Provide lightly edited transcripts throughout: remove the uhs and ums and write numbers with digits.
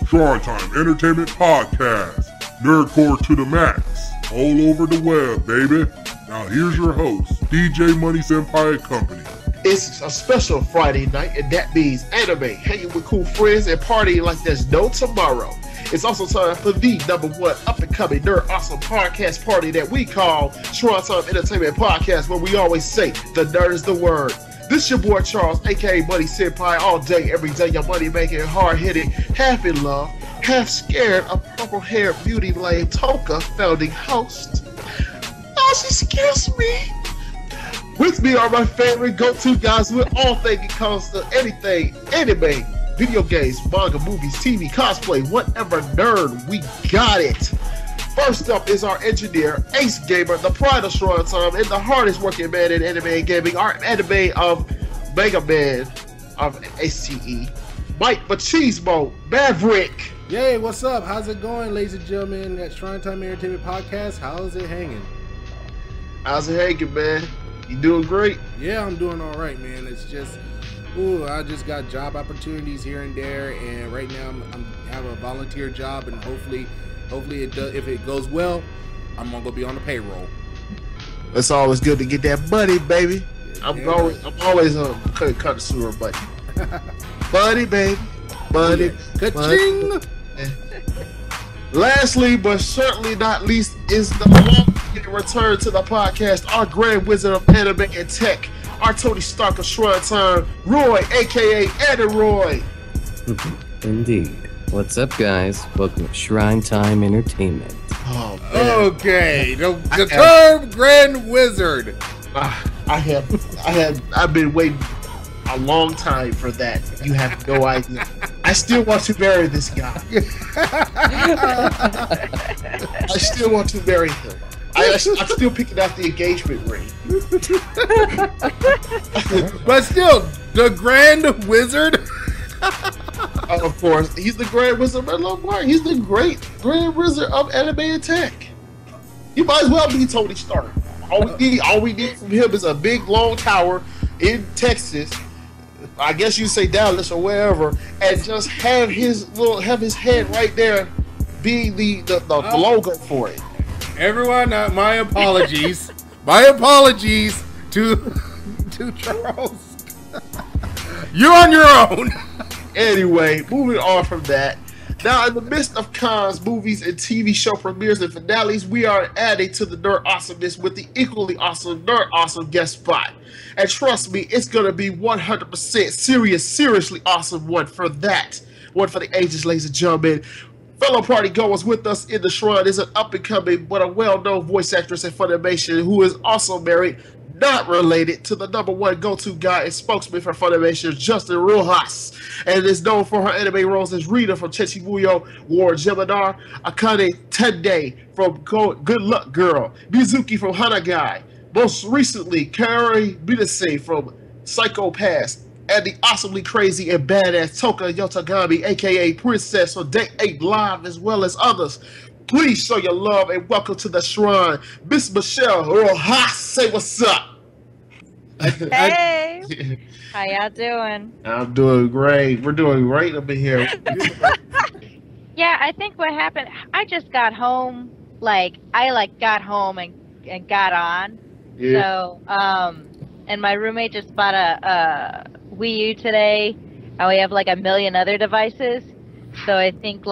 Shrinetime Entertainment Podcast. Nerdcore to the max. All over the web, baby. Now here's your host, DJ Money Senpai Company. It's a special Friday night, and that means anime, hanging with cool friends, and partying like there's no tomorrow. It's also time for the #1 up-and-coming nerd awesome podcast party that we call Shrinetime Entertainment Podcast, where we always say the nerd is the word. This your boy Charles, aka Money Senpai, all day, every day, your money making, hard hitting, half in love, half scared, a purple haired beauty named Tohka, founding host. Oh, she scares me. With me are my favorite go-to guys with all things it comes to anything, anime, video games, manga, movies, TV, cosplay, whatever nerd, we got it. First up is our engineer, Ace Gamer, the pride of Shrinetime, and the hardest working man in anime and gaming, our anime of Mega Man of ACE, Mike Machismo, Maverick. Yay, what's up? How's it going, ladies and gentlemen, at Shrinetime Entertainment Podcast? How's it hanging? How's it hanging, man? You doing great? Yeah, I'm doing all right, man. It's just, I just got job opportunities here and there, and right now I'm have a volunteer job, and hopefully it does. If it goes well, I'm gonna be on the payroll. It's always good to get that money, baby. I'm always connoisseur, buddy. Buddy, baby, buddy, Ka-ching! Lastly, but certainly not least, is the long return to the podcast, our grand wizard of anime and tech, our Tony Stark of Shrinetime, Roy, aka Roy. Indeed. What's up, guys? Welcome to Shrinetime Entertainment. Oh, man. Okay, the term Grand Wizard. I've been waiting a long time for that. You have no idea. I still want to marry this guy. I still want to marry him. I'm still picking out the engagement ring. But still, the Grand Wizard. Of course, he's the Grand Wizard of Lamar. He's the great Grand Wizard of anime and tech. He might as well be Tony Stark. All we need from him is a big long tower in Texas. I guess you say Dallas or wherever, and just have his head right there being the logo for it. Everyone, my apologies. My apologies to Charles. You're on your own. Anyway, moving on from that. Now, in the midst of cons, movies, and TV show premieres and finales, we are adding to the nerd awesomeness with the equally awesome Nerd Awesome Guest Spot. And trust me, it's going to be 100% seriously awesome one for that. One for the ages, ladies and gentlemen. Fellow partygoers with us in the shrine is an up-and-coming but a well-known voice actress at FUNimation who is also married, not related to the #1 go-to guy and spokesman for FUNimation, Michelle Rojas, and is known for her anime roles as Rita from Chichibuyo, War Gemini, Akane Tende from Good Luck Girl, Mizuki from Haganai, most recently Kaori Minase from Psycho Pass, and the awesomely crazy and badass Tohka Yotagami, aka Princess from Date A Live, as well as others. Please show your love and welcome to the shrine, Miss Michelle Rojas. Say what's up. Hey, how y'all doing? I'm doing great. We're doing great up in here. Yeah, I think what happened, I just got home, I got home and got on. Yeah. So, and my roommate just bought a Wii U today, and we have like a million other devices. So I think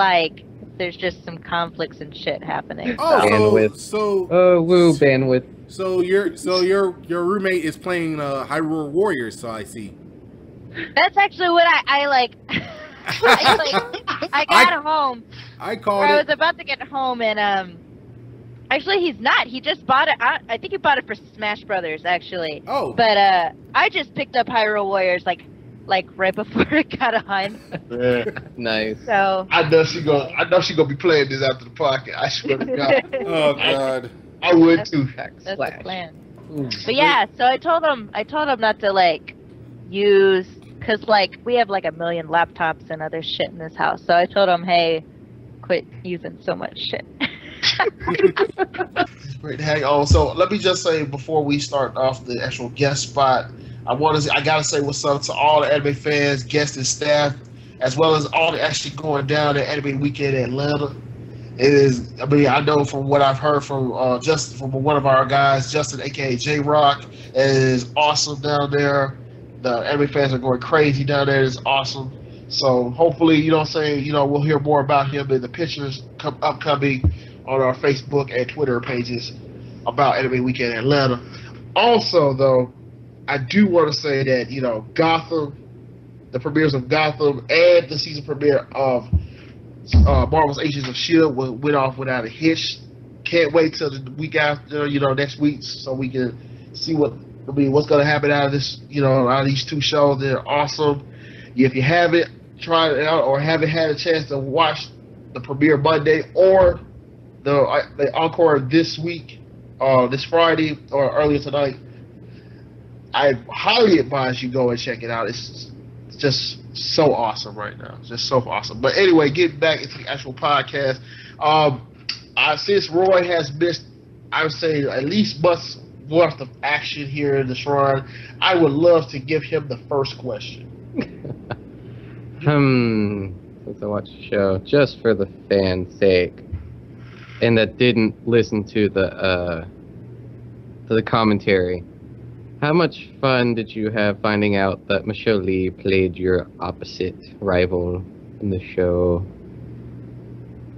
there's just some conflicts and shit happening. Oh, Bandwidth. Bandwidth. So your roommate is playing Hyrule Warriors. So I see. That's actually what I got home. I was about to get home, and actually he's not. He just bought it. I think he bought it for Smash Brothers, actually. Oh. But I just picked up Hyrule Warriors like right before it got on. Yeah. Nice. So I know she gonna be playing this after the podcast. I swear to God. Oh God. I would too. That's the plan. But yeah, so I told him not to use, cause we have a million laptops and other shit in this house. So I told him, hey, quit using so much shit. Great to hang on. So let me just say before we start off the actual guest spot, I gotta say what's up to all the anime fans, guests, and staff as well as all the action going down at Anime Weekend in Atlanta. It is. I mean, I know from what I've heard from one of our guys, Justin, aka J Rock, it is awesome down there. The anime fans are going crazy down there. It's awesome. So hopefully, you know what I'm saying, we'll hear more about him in the pictures upcoming on our Facebook and Twitter pages about Anime Weekend in Atlanta. Also, though, I do want to say that, Gotham, the premieres of Gotham and the season premiere of Marvel's Agents of S.H.I.E.L.D. went off without a hitch. Can't wait till the week after, next week, so we can see what's going to happen out of this, out of these two shows. They're awesome. If you haven't tried it out or haven't had a chance to watch the premiere Monday or the encore this week, this Friday or earlier tonight, I highly advise you go and check it out. It's just so awesome right now. Just so awesome. But anyway, getting back into the actual podcast, since Roy has missed, I would say, at least months worth of action here in the Shrine, I would love to give him the first question. Since I watched the show, just for the fans' sake, and that didn't listen to the commentary, how much fun did you have finding out that Michelle Lee played your opposite rival in the show?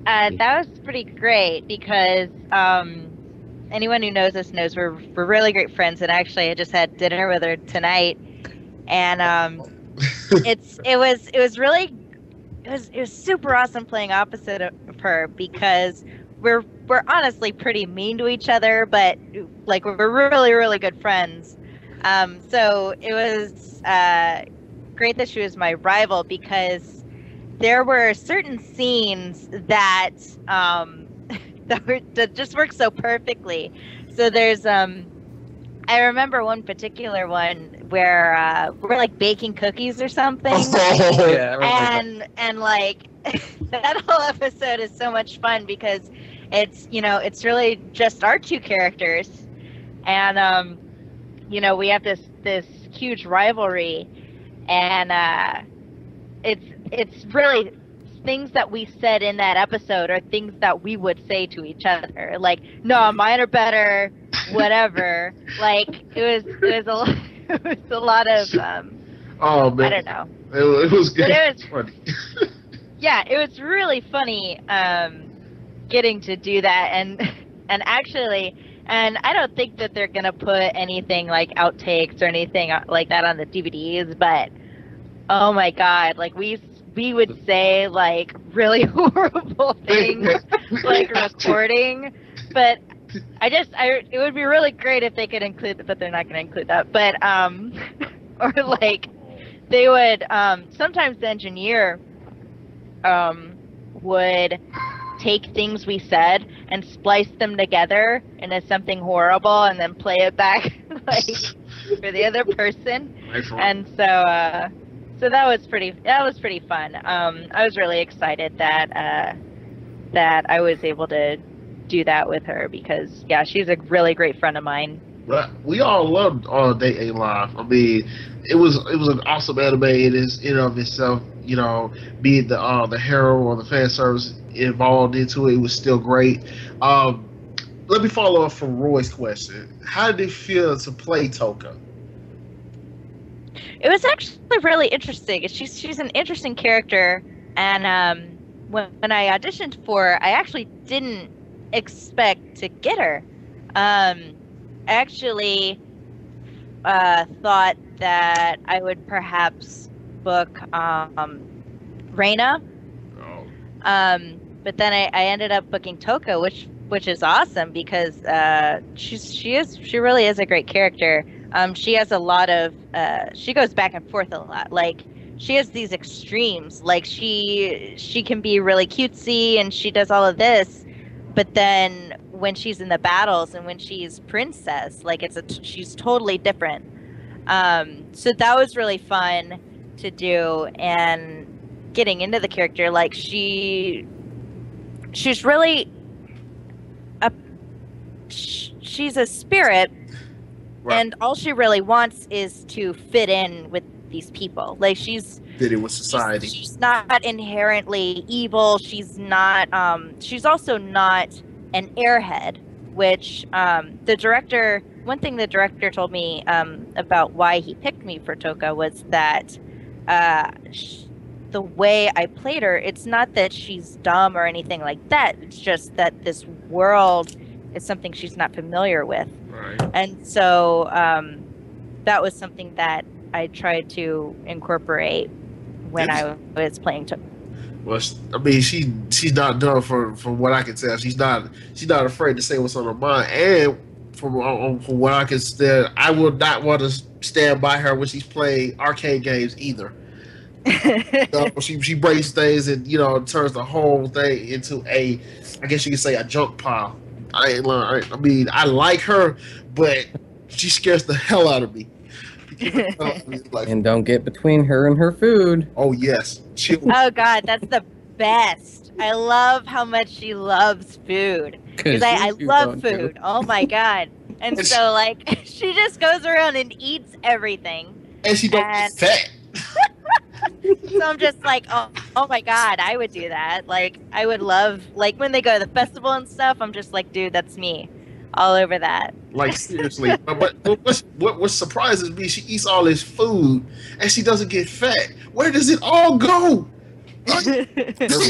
That was pretty great because anyone who knows us knows we're really great friends, and actually I just had dinner with her tonight, and it was super awesome playing opposite of her because we're honestly pretty mean to each other, but like we're really, really good friends. So it was great that she was my rival because there were certain scenes that that just worked so perfectly. So there's I remember one particular one where we're like baking cookies or something. Yeah, and like that whole episode is so much fun because it's it's really just our two characters, and we have this huge rivalry, and it's really things that we said in that episode are things that we would say to each other, like, no, mine are better, whatever. Like it was a lot of oh man, I don't know, it was good. It was funny. Yeah, it was really funny getting to do that, and actually, and I don't think that they're gonna put anything like outtakes or anything like that on the DVDs, but oh my god, like we would say like really horrible things like recording, but it would be really great if they could include that, but they're not going to include that. But or like they would sometimes the engineer would take things we said and splice them together into something horrible and then play it back like for the other person. And so that was pretty fun. I was really excited that I was able to do that with her because she's a really great friend of mine. But we all loved Day A Live. I mean, it was an awesome anime in of itself. Being the hero or the fan service involved into it was still great. Let me follow up from Roy's question. How did it feel to play Tohka? It was actually really interesting. She's an interesting character, and when I auditioned for her, I actually didn't expect to get her. I actually thought that I would perhaps book Reina, but then I ended up booking Tohka, which is awesome because she really is a great character. She has a lot of she goes back and forth a lot. Like she has these extremes. Like she can be really cutesy and she does all of this, but then when she's in the battles and when she's princess, like she's totally different. So that was really fun to do, and getting into the character, like she's really she's a spirit. Right. And all she really wants is to fit in with these people. Like she's fitting with society. She's not inherently evil. She's not. She's also not an airhead, which the director. One thing the director told me about why he picked me for Tohka was that the way I played her, it's not that she's dumb or anything like that. It's just that this world is something she's not familiar with. Right. And so that was something that I tried to incorporate when I was playing Tohka. Well, I mean, she's not dumb from what I can tell. She's not afraid to say what's on her mind, and from what I can tell, I will not want to stand by her when she's playing arcade games either. She breaks things and turns the whole thing into I guess you could say a junk pile. I mean, I like her, but she scares the hell out of me. And don't get between her and her food. Oh yes. Oh God, that's the best. I love how much she loves food. Because I love food. Oh my God. And so like she just goes around and eats everything. And she don't get fat. So I'm just like, oh my God, I would do that. Like I would love, like when they go to the festival and stuff, I'm just like, dude, that's me. All over that. Like seriously. But what surprises me, she eats all this food and she doesn't get fat. Where does it all go? Her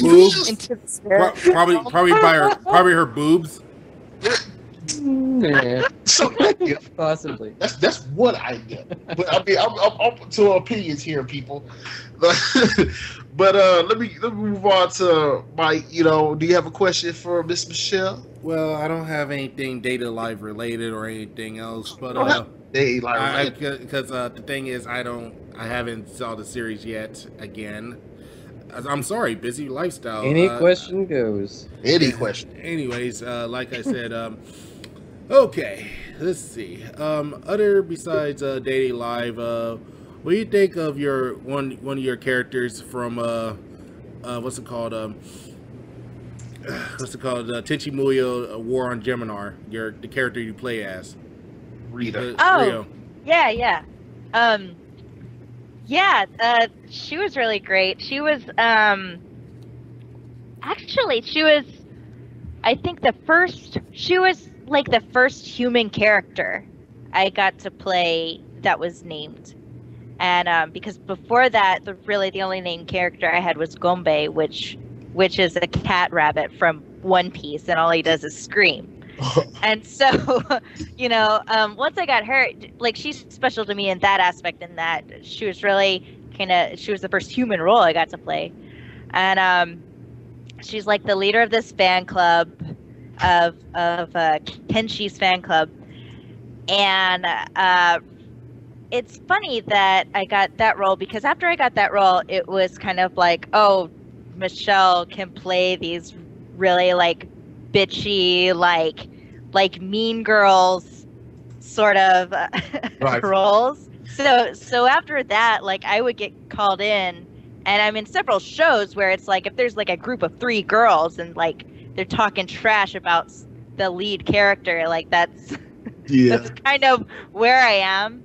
boobs. Probably her boobs. Yeah. So Possibly. That's one idea. But I mean, I'm open to opinions here, people. But let me move on to my. Do you have a question for Miss Michelle? Well, I don't have anything Data Live related or anything else, but because the thing is, I haven't saw the series yet. Again, I'm sorry, busy lifestyle. Any question goes. Any question. Anyways, like I said, okay, let's see. Other besides Dating Live, what do you think of your one of your characters from what's it called? Tenchi Muyo, War on Gemini. The character you play as. Rita. Rio. Yeah. She was really great. She was actually I think she was like the first human character I got to play that was named. And because before that, the only named character I had was Gombe, which is a cat rabbit from One Piece, and all he does is scream. And so, once I got her, like, she's special to me in that aspect, in that she was really she was the first human role I got to play. And she's like the leader of this fan club, of Kenshi's fan club. And it's funny that I got that role, because after I got that role, it was kind of like, oh, Michelle can play these really like bitchy, like mean girls sort of Right. roles. So after that, like, I would get called in, and I'm in several shows where it's like, if there's like a group of 3 girls and like they're talking trash about the lead character, like that's that's kind of where I am.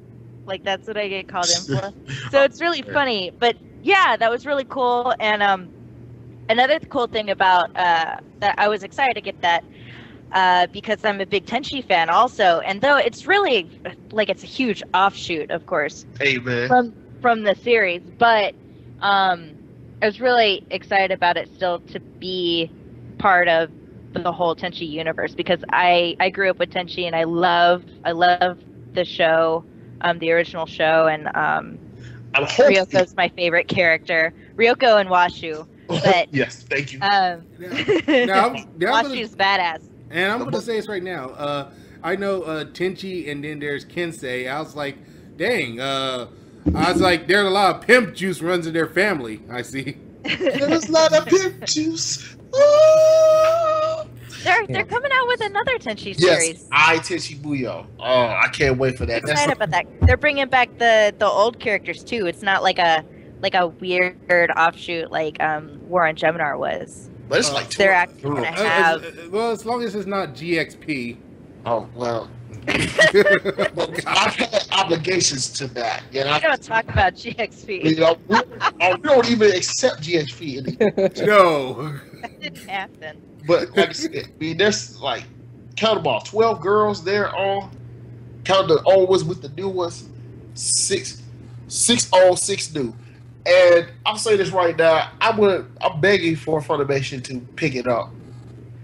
Like, that's what I get called in for. So it's really funny. But yeah, that was really cool. And another cool thing about that, I was excited to get that because I'm a big Tenchi fan also. And though it's really, like, it's a huge offshoot, of course, from the series. But I was really excited about it still to be part of the whole Tenchi universe, because I grew up with Tenchi, and I love the show, the original show, and Ryoko's my favorite character. Ryoko and Washu. But yes, thank you. Washu's badass. And I'm going to say this right now. I know Tenchi, and then there's Kensei. I was like, dang. I was like, there's a lot of pimp juice runs in their family. I see. There's a lot of pimp juice. They're coming out with another Tenchi series. Yes, Tenchi Muyo. Oh, I can't wait for that. I'm excited about that. They're bringing back the old characters too. It's not like a weird offshoot like War on Gemini was. But it's like they're actually gonna have. Well, as long as it's not GXP. Oh well. I've had obligations to that. You don't talk about GXP. We don't even accept GXP. No. That didn't happen. But like I said, I mean, there's like, count them all, 12 girls. They're all, count the old ones with the new ones, six old, 6 new. And I'll say this right now, I'm begging for Funimation to pick it up.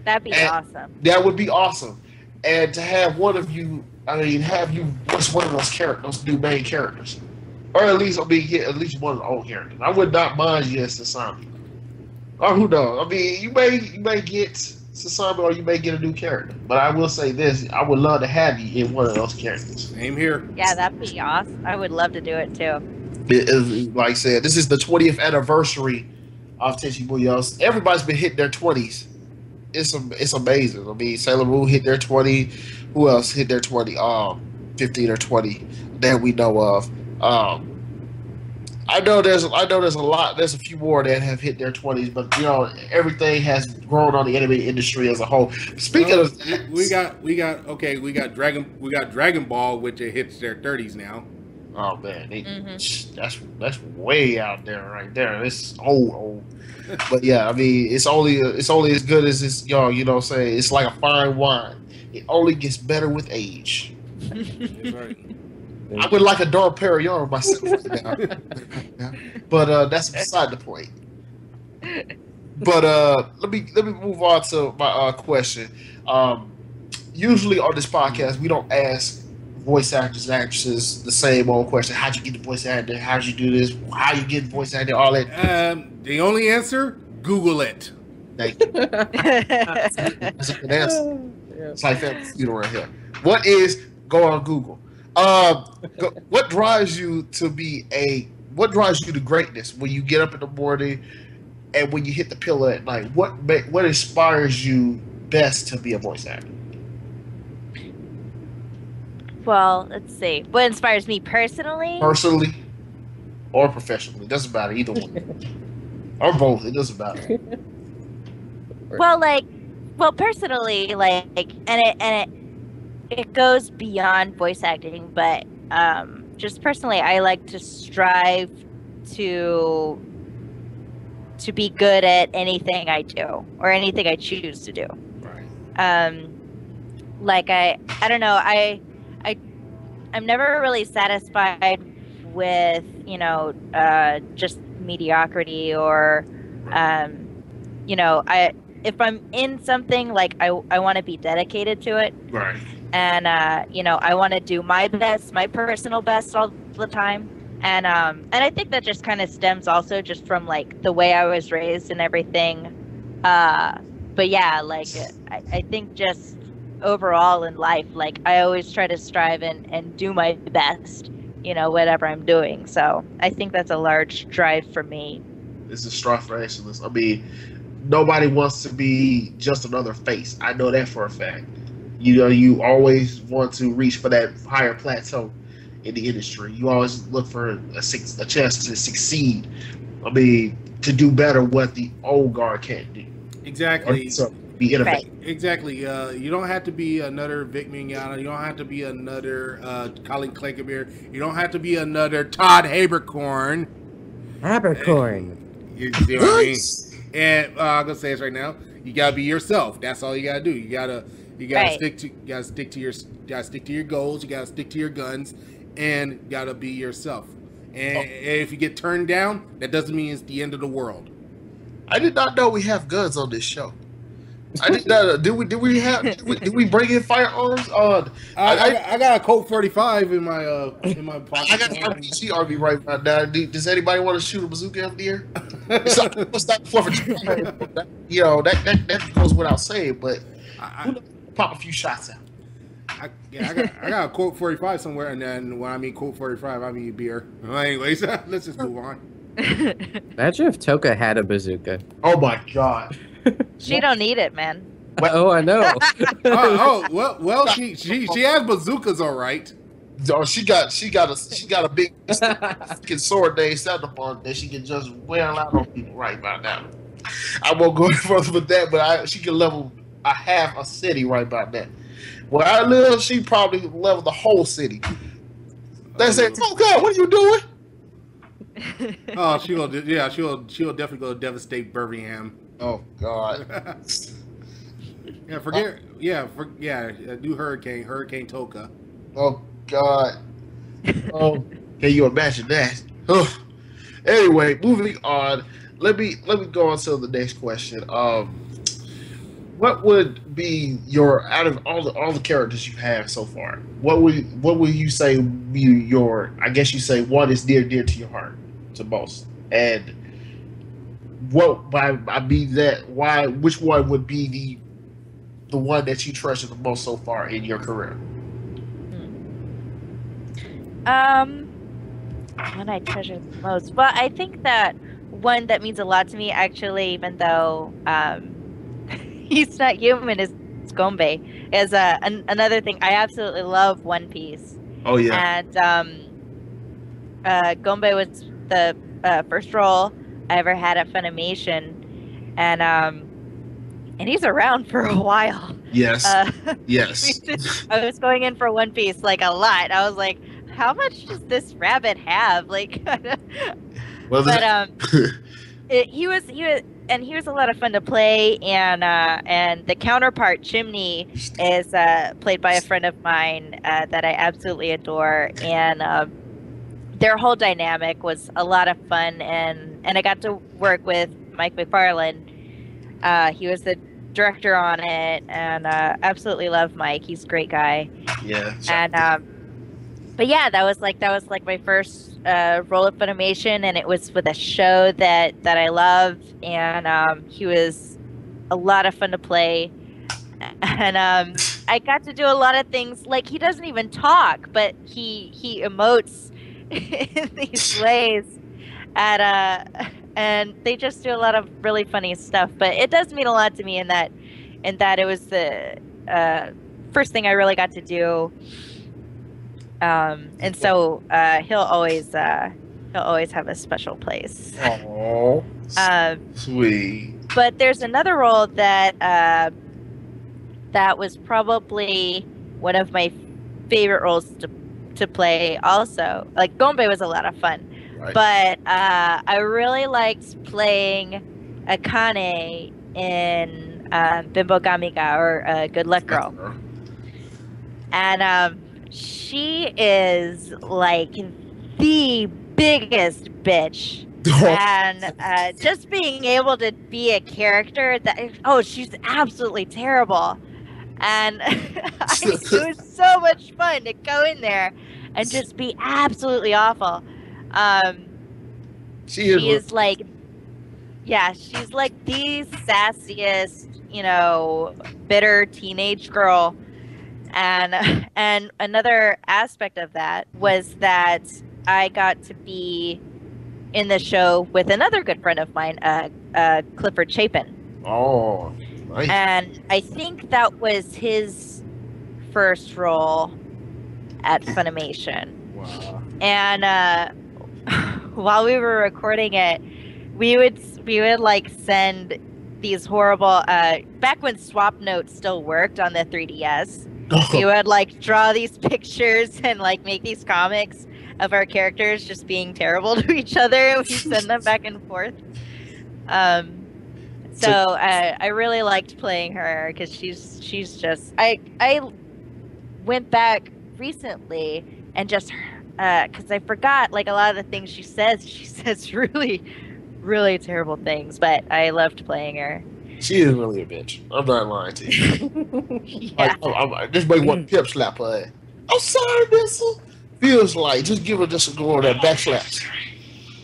That'd be awesome. That would be awesome. And to have one of you, have you voice one of those characters, those new main characters. Or at least, get at least one of the old characters. I would not mind you as Sasami. Or who knows? I mean, you may get Sasami or you may get a new character. But I will say this, I would love to have you in one of those characters. Same here. Yeah, that'd be awesome. I would love to do it too. Like I said, this is the 20th anniversary of Tenchi Muyo's. Everybody's been hitting their 20s. It's amazing. I mean, Sailor Moon hit their 20. Who else hit their 20? 15 or 20 that we know of. I know there's a lot. There's a few more that have hit their 20s, but everything has grown on the anime industry as a whole. Speaking of that, we got Dragon Ball, which it hits their 30s now. Oh man, that's way out there right there. It's old. But yeah, I mean, it's only as good as it's what I'm saying, it's like a fine wine. It only gets better with age. That's right. I would like a Dora Perignon myself right now. But that's beside the point. But let me move on to my question. Usually on this podcast, we don't ask voice actors and actresses the same old question. How'd you get the voice actor? How'd you do this? How you get the voice actor? All that. The only answer, Google it. Thank you. That's a good answer. Yeah. It's like that right here. Go on Google. What drives you to greatness when you get up in the morning and when you hit the pillow at night? What inspires you best to be a voice actor? Well, let's see. What inspires me personally? Personally or professionally. Doesn't matter. Either one. Or both. It doesn't matter. Well, personally, it goes beyond voice acting, but just personally, I like to strive to be good at anything I do or anything I choose to do. Right. I don't know. I'm never really satisfied with just mediocrity or if I'm in something, I want to be dedicated to it. Right. And I want to do my best, my personal best all the time. And I think that just kind of stems also just from the way I was raised and everything. But yeah, I think just overall in life, I always try to strive and do my best, whatever I'm doing. So I think that's a large drive for me. It's a strive for excellence. I mean, nobody wants to be just another face. I know that for a fact. You always want to reach for that higher plateau in the industry. You always look for a chance to succeed. I mean, to do better what the old guard can't do. Exactly. So be innovative. Right. Exactly. You don't have to be another Vic Mignogna. You don't have to be another Colin Clankamere. You don't have to be another Todd Habercorn. You see what I mean? And I'm gonna say this right now. You gotta be yourself. That's all you gotta do. You gotta stick to your goals. You gotta stick to your guns, and gotta be yourself. And if you get turned down, that doesn't mean it's the end of the world. I did not know we have guns on this show. I did not. Did we bring in firearms? I got a Colt 45 in my pocket. I got an RPG army right now. Does anybody want to shoot a bazooka up the air? It's not the 4th of July. That goes without saying. But pop a few shots out. I got a Colt 45 somewhere, and then when I mean Colt 45, I mean beer. Well, anyways, let's just move on. Imagine if Tohka had a bazooka. Oh my god. She don't need it, man. Oh, I know. Well, she has bazookas, all right. Oh, she got a big sword they set up on that she can just wear out on people right about now. I won't go any further with that, but she can level a half a city right about that. Where I live, she probably leveled the whole city. They say, Tohka, what are you doing? Oh, she'll definitely go devastate Birmingham. Oh God. Do Hurricane Tohka. Oh God. Oh, can you imagine that? Anyway, moving on. Let me go on to the next question. What would be your, out of all the characters you have so far? What would you say be your? I guess you say one is dear to your heart to most, and what by I mean that why? Which one would be the one that you treasure the most so far in your career? One I treasure the most. Well, I think that one that means a lot to me, actually, even though he's not human, is Gombe. Is another thing. I absolutely love One Piece. Oh yeah. And Gombe was the first role I ever had at Funimation, and he's around for a while. Yes. Yes. I was going in for One Piece like a lot. I was like, how much does this rabbit have? Like, well, but he was a lot of fun to play, and the counterpart Chimney is played by a friend of mine that I absolutely adore, and their whole dynamic was a lot of fun, and I got to work with Mike McFarlane. He was the director on it, and absolutely love Mike. He's a great guy. Yeah. And but yeah, that was like my first role at Funimation, and it was with a show that I love, and he was a lot of fun to play, and I got to do a lot of things. Like, he doesn't even talk, but he emotes in these ways, and they just do a lot of really funny stuff. But it does mean a lot to me in that it was the first thing I really got to do. And so he'll always have a special place. Oh, sweet. But there's another role that was probably one of my favorite roles to play. Also, like, Gombe was a lot of fun, right. But I really liked playing Akane in Bimbo Gamiga, or Good Luck Girl, and she is like the biggest bitch. And just being able to be a character that, she's absolutely terrible. And it was so much fun to go in there and just be absolutely awful. She is like, yeah, she's like the sassiest, bitter teenage girl. And another aspect of that was that I got to be in the show with another good friend of mine, Clifford Chapin. Oh, nice. And I think that was his first role at Funimation. Wow. And while we were recording it, we would like send these horrible back when Swap Notes still worked on the 3DS. We would like draw these pictures and like make these comics of our characters just being terrible to each other, and we send them back and forth. So I really liked playing her because she's just I went back recently and just because I forgot like a lot of the things she says really, really terrible things, but I loved playing her. She is really a bitch. I'm not lying to you. Yeah. I just make one pip slap her. I'm sorry, Missile. Feels like just give her just a go on that back slaps.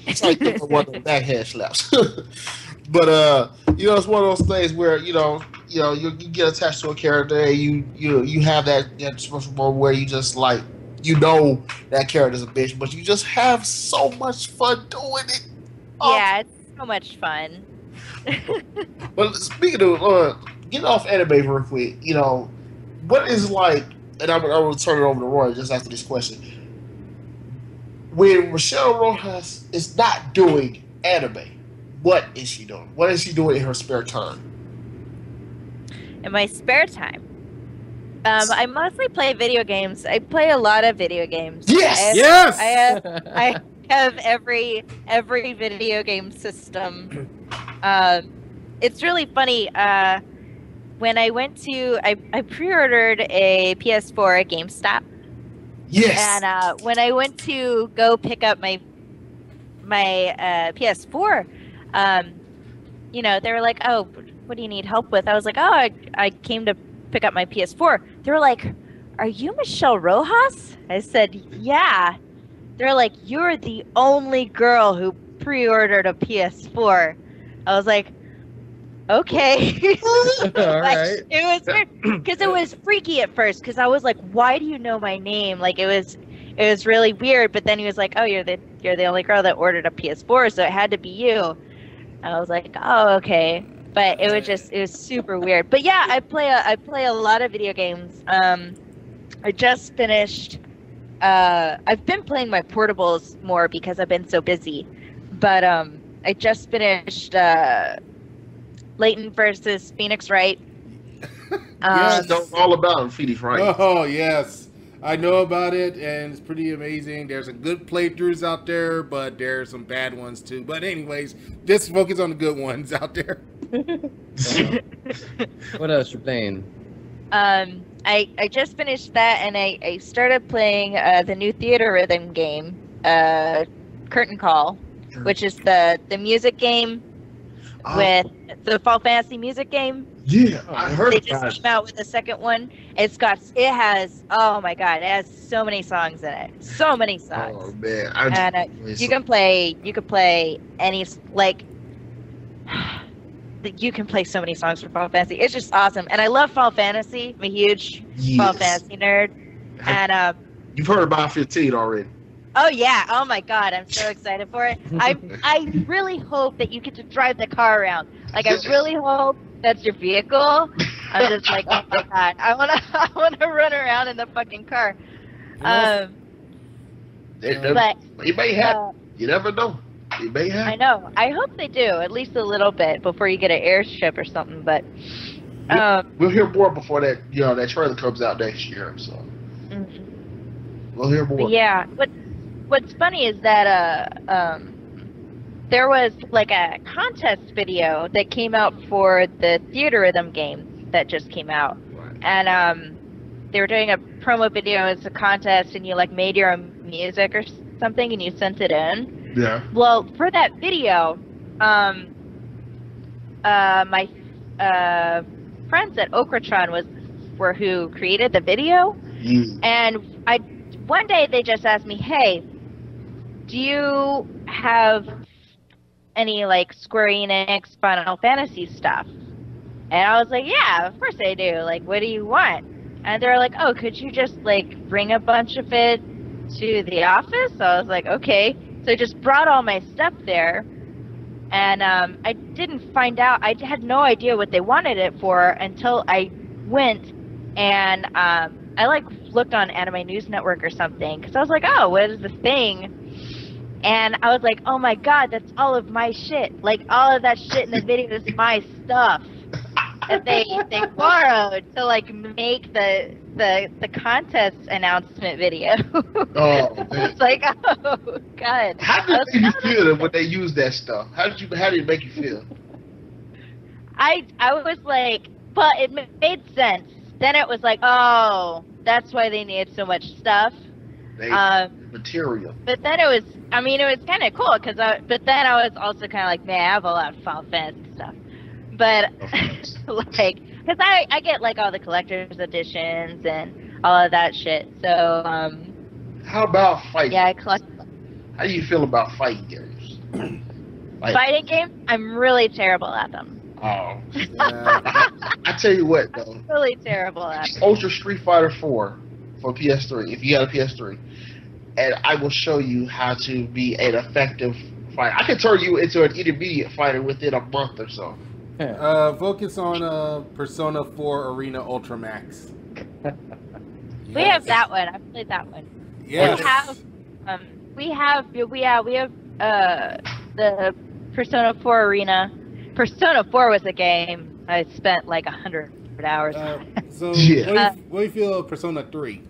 It's like giving her one of the backhand slaps. But it's one of those things where you get attached to a character, and you have that special moment where you just like that character's a bitch, but you just have so much fun doing it. Yeah, it's so much fun. But speaking of getting off anime real quick, what is like, and I'm gonna turn it over to Roy just after this question. When Michelle Rojas is not doing anime, what is she doing? What is she doing in her spare time? In my spare time, I mostly play video games. I play a lot of video games. Yes! Yes! I have every video game system. It's really funny. When I went to, I pre-ordered a PS4 at GameStop. Yes! And when I went to go pick up my PS4, they were like, "Oh, what do you need help with?" I was like, "Oh, I came to pick up my PS4." They were like, "Are you Michelle Rojas?" I said, "Yeah." They're like, "You're the only girl who pre-ordered a PS4." I was like, "Okay." All right. It was weird because it was freaky at first because I was like, "Why do you know my name?" Like it was really weird. But then he was like, "Oh, you're the only girl that ordered a PS4, so it had to be you." I was like, "Oh, okay." But it was super weird. But yeah, I play a lot of video games. I just finished. I've been playing my portables more because I've been so busy. But I just finished Leighton versus Phoenix Wright. Yes. I know all about Phoenix Wright. Oh, yes. I know about it, and it's pretty amazing. There's some good playthroughs out there, but there's some bad ones too. But anyways, just focus on the good ones out there. What else you playing? I just finished that, and I started playing the new theater rhythm game, Curtain Call, which is the music game with the Fall Fantasy music game. Yeah, I heard They about just it. came out with the second one. It has oh my god, it has so many songs in it, so many songs. Oh man, And you can play any like. You can play so many songs from Fall Fantasy. It's just awesome, and I love Fall Fantasy. I'm a huge Fall Fantasy nerd, and you've heard about 15 already. oh yeah, oh my god, I'm so excited for it. I really hope that you get to drive the car around. Like I really hope that's your vehicle. I'm just like, oh my god, I wanna run around in the fucking car. But It may happen. You never know. It may happen. I know. I hope they do at least a little bit before you get an airship or something. But we'll hear more before that. That trailer comes out next year. So we'll hear more. But yeah. What's funny is that there was like a contest video that came out for the theater rhythm game that just came out, Right. and they were doing a promo video. It's a contest, and you like made your own music or something, and you sent it in. Yeah. Well, for that video, my friends at Okratron were who created the video, and one day they just asked me, "Hey, do you have any like Square Enix Final Fantasy stuff?" And I was like, "Yeah, of course I do. Like, what do you want?" And they're like, "Oh, could you just like bring a bunch of it to the office?" So I was like, "Okay." So I just brought all my stuff there, and I didn't find out. I had no idea what they wanted it for until I went and I like looked on Anime News Network or something because I was like, "Oh, what is this thing?" And I was like, "Oh my god, that's all of my shit! Like all of that shit in the video is my stuff that they borrowed to like make the contest announcement video." Oh man. I was like, "Oh god." How did it make you feel when they used that stuff? How did it make you feel? I was like, but it made sense. Then it was like, oh, that's why they needed so much stuff. Material. But then it was kind of cool but then I was also kind of like, man, I have a lot of Final Fantasy stuff. But like, because I get like all the collector's editions and all of that shit. So how about fighting? Yeah, I collect. How do you feel about fighting games? Fighting games? I'm really terrible at them. Oh. I tell you what though. I'm really terrible at them. Ultra Street Fighter 4 for PS3. If you got a PS3, and I will show you how to be an effective fighter. I can turn you into an intermediate fighter within a month or so. Focus on Persona 4 Arena Ultramax. We have that one. I've played that one. Yes. We have the Persona 4 Arena. Persona 4 was a game I spent like $100 hours. So, Yeah. what do you feel of Persona 3?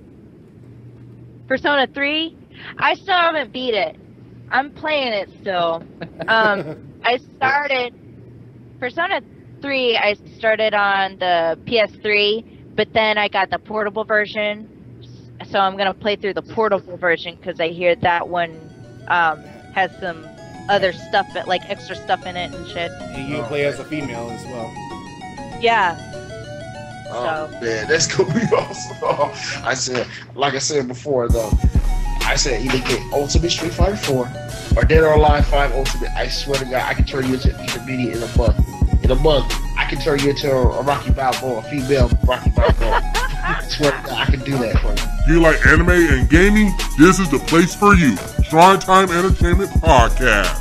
Persona 3, I still haven't beat it. I'm playing it still. I started Persona 3. I started on the PS3, but then I got the portable version. So I'm gonna play through the portable version because I hear that one has some other stuff, like extra stuff in it and shit. And you play as a female as well. Yeah. Oh man, that's gonna be awesome. I said, like I said before, though, I said either get Ultimate Street Fighter 4 or Dead or Alive 5 Ultimate. I swear to God, I can turn you into an intermediate in a month. In a month, I can turn you into a Rocky Balboa, a female Rocky Balboa. I swear to God, I can do that for you. Do you like anime and gaming? This is the place for you. Shrinetime Entertainment Podcast.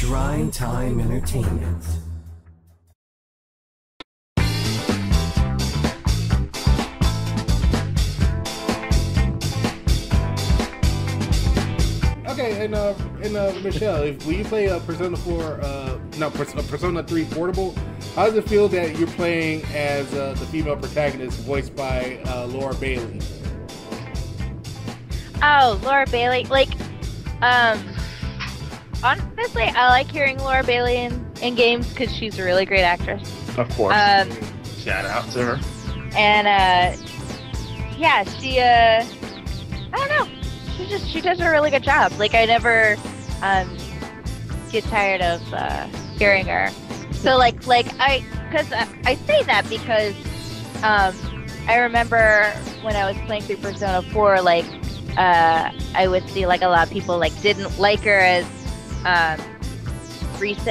Shrinetime Entertainment. Okay, and Michelle, will you play Persona 4, Persona 3 Portable? How does it feel that you're playing as the female protagonist voiced by Laura Bailey? Oh, Laura Bailey. Like, honestly, I like hearing Laura Bailey in games because she's a really great actress. Of course. Shout out to her. And, yeah, she, I don't know. She does a really good job. Like, I never, get tired of, hearing her. So, I say that because, I remember when I was playing through Persona 4, I would see, a lot of people, didn't like her as, Rise,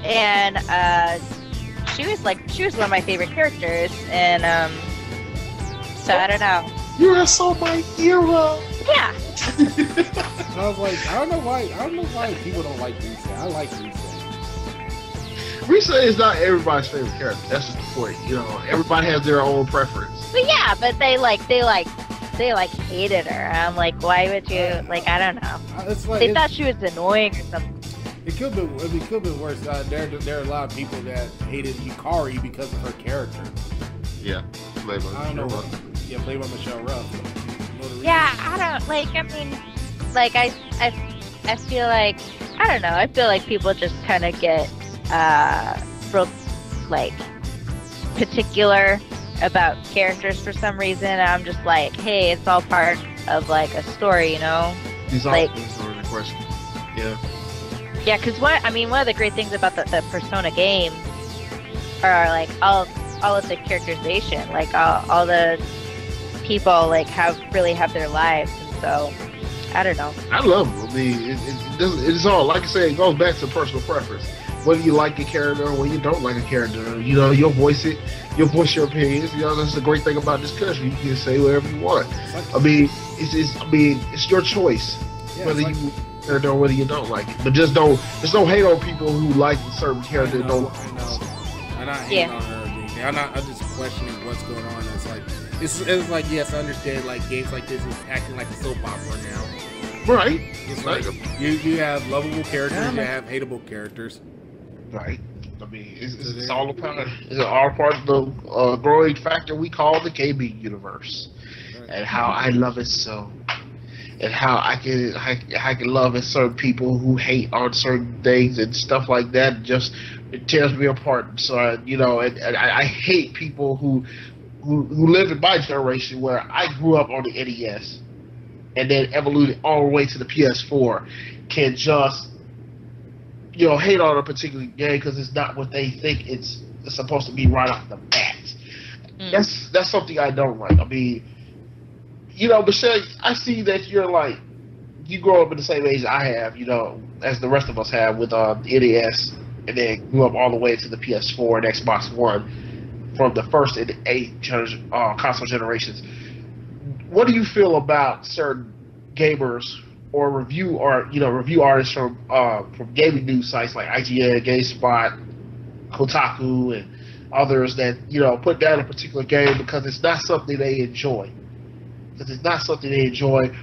and she was one of my favorite characters, and so I don't know. You're so my hero. Yeah. I was like, I don't know why people don't like Rise. I like Rise. Rise is not everybody's favorite character. That's just the point. Everybody has their own preference. But yeah, but they hated her. I'm like, why would you? I don't know. They thought she was annoying or something. It could have been worse. There are a lot of people that hated Yukari because of her character. Yeah, played by Michelle Rojas. Yeah, played by Michelle Rojas. Yeah, I don't I feel like, I don't know. I feel like people just kind of get real particular about characters for some reason. I'm just like, hey, it's all part of a story, These are the question. Yeah. Yeah, because one of the great things about the Persona games are all of the characterization, all the people have their lives, and so I don't know. I love them. I mean, it's all, like I say, it goes back to personal preference. Whether you like a character or whether you don't like a character, you'll voice it. You'll voice your opinions. That's the great thing about this country. You can say whatever you want. It's your choice whether you character or whether you don't like it. But just don't hate on people who like a certain character. I'm not hating on her. I'm just questioning what's going on. It's like yes, I understand. Games like this is acting like a soap opera now. Right. It's you have lovable characters, you have hateable characters. Right. It's all a part of the growing factor we call the gaming universe, and how I love it so, and how I can love certain people who hate on certain things and stuff like that. It tears me apart. So I hate people who live in my generation where I grew up on the NES and then evoluted all the way to the PS4 can just hate on a particular game because it's not what they think it's supposed to be right off the bat. That's something I don't like. Michelle, I see that you grow up in the same age I have, as the rest of us have with the NES, and then grew up all the way to the PS4 and Xbox One from the first and 8 console generations. What do you feel about certain gamers or review artists from gaming news sites like IGN, GameSpot, Kotaku, and others that put down a particular game because it's not something they enjoy?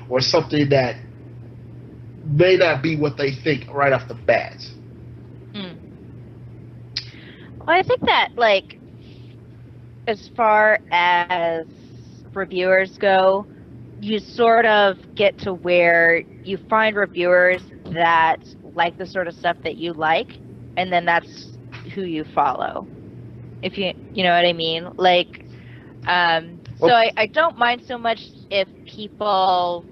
Or something that may not be what they think right off the bat. Well, I think that as far as reviewers go, you sort of get to where you find reviewers that like the sort of stuff that you like, and then that's who you follow. If you know what I mean? So I don't mind so much if people,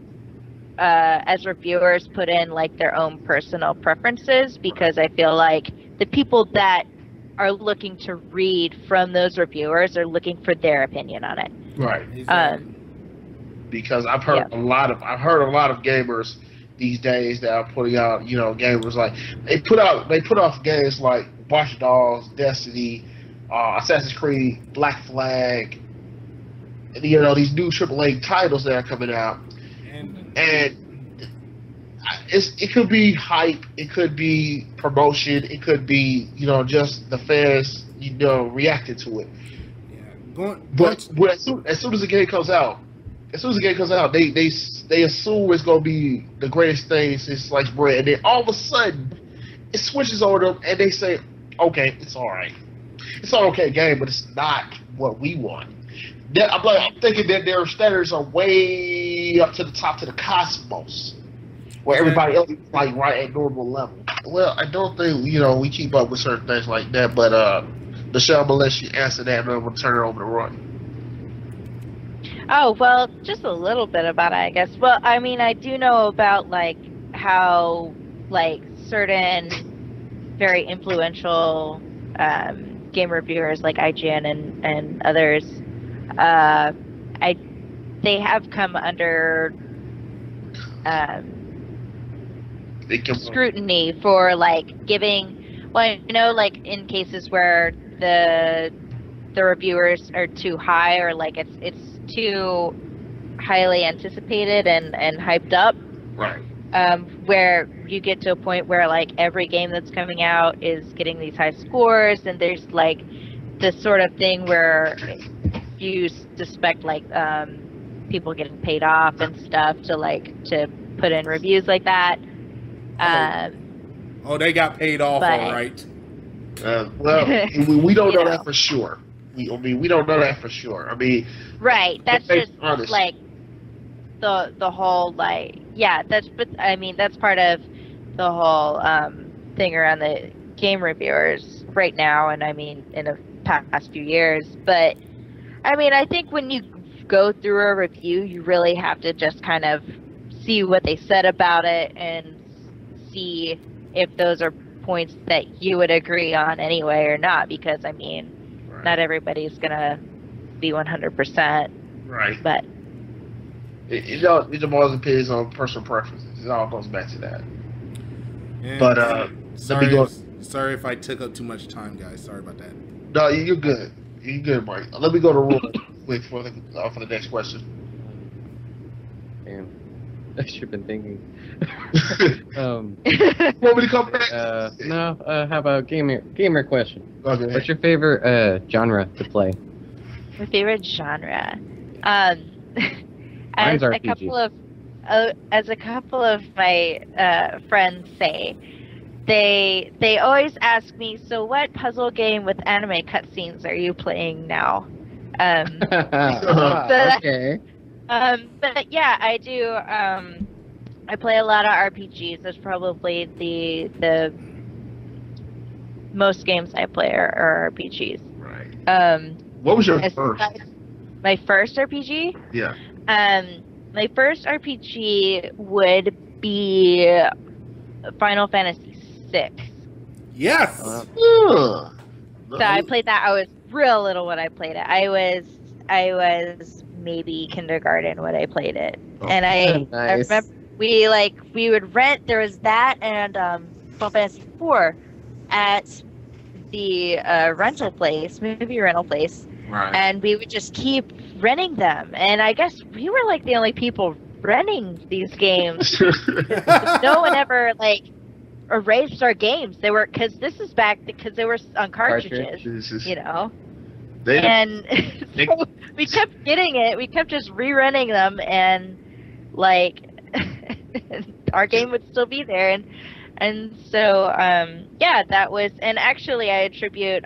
as reviewers, put in like their own personal preferences, because I feel like the people that are looking to read from those reviewers are looking for their opinion on it. Right. Because I've heard a lot of gamers these days that are putting out, gamers like they put off games like Watch Dogs, Destiny, Assassin's Creed, Black Flag, and these new AAA titles that are coming out, and it could be hype, it could be promotion, it could be just the fans reacting to it. Yeah. But as soon as the game comes out, they assume it's gonna be the greatest thing since sliced bread, and then all of a sudden it switches on them, and they say, "Okay, it's all right. It's an okay game, but it's not what we want." I'm thinking that their standards are way up to the top, to the cosmos, where everybody else is like right at normal level. Well, I don't think we keep up with certain things like that. But Michelle, I'm gonna let you answer that, and I'm gonna turn it over to Ronnie. Oh, well, just a little bit about it, I guess. Well, I mean, I do know about, like, how, like, certain very influential game reviewers, like IGN and others, they have come under scrutiny for, like, giving, well, like, in cases where the reviewers are too high, or, like, it's too highly anticipated and hyped up, right? Where you get to a point where like every game that's coming out is getting these high scores, and there's like this sort of thing where you suspect like people getting paid off and stuff to put in reviews like that. They got paid off, all right. Well, we don't know that for sure. We don't know that for sure. I mean, right. That's just like the whole like that's part of the whole thing around the game reviewers right now, and I mean in the past few years. But I mean, I think when you go through a review, you really have to just kind of see what they said about it and see if those are points that you would agree on anyway or not, because I mean, not everybody's gonna be 100%. Right. But it all depends on personal preferences. It all goes back to that. And but sorry if I took up too much time, guys. Sorry about that. No, you're good. You're good, Mike. Let me go to Roy quick for the next question. Damn, I should have been thinking. Want me to come back? No. How about gamer question? Okay. What's your favorite genre to play? My favorite genre, Mine's as RPG. a couple of my friends say, they always ask me, so what puzzle game with anime cutscenes are you playing now? Okay. But yeah, I do. I play a lot of RPGs. That's probably the most games I play are RPGs. Right. What was your first? My first RPG? Yeah. My first RPG would be Final Fantasy VI. Yes. So I played that. I was real little when I played it. I was maybe kindergarten when I played it, and I remember we would rent. There was that and Final Fantasy IV at the rental place, movie rental place, right. And we would just keep renting them. And I guess we were like the only people renting these games. No one ever like erased our games. They were because they were on cartridges, you know. And so we kept getting it. We kept just rerunning them, and like our game would still be there. And so yeah, that was. And actually, I attribute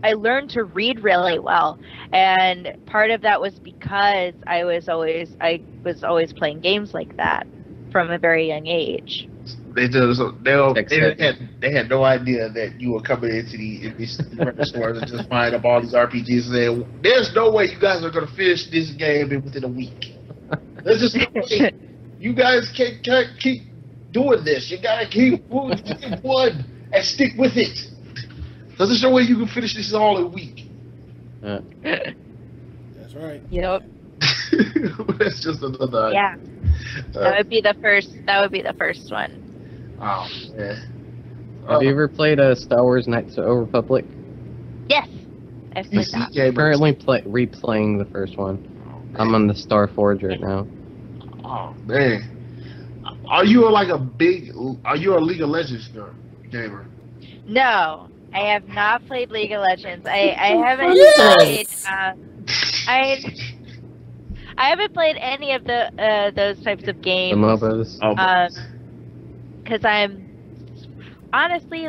I learned to read really well, and part of that was because I was always playing games like that. from a very young age. They had no idea that you were coming into these stores and just buying up all these RPGs and saying, "There's no way you guys are going to finish this game within a week. There's just no way. You guys can't keep doing this. You gotta keep one and stick with it. There's no way you can finish this all in a week." That's right. Yep. That's just another. Yeah. That would be the first. That would be the first one. Oh man. Have you ever played Star Wars Knights of the Old Republic? Yes. I've played that. Currently replaying the first one. I'm on the Star Forge right now. Oh man. Are you a League of Legends gamer? No, I have not played League of Legends. I haven't played. I haven't played any of those types of games. The MOBAs. Because I'm honestly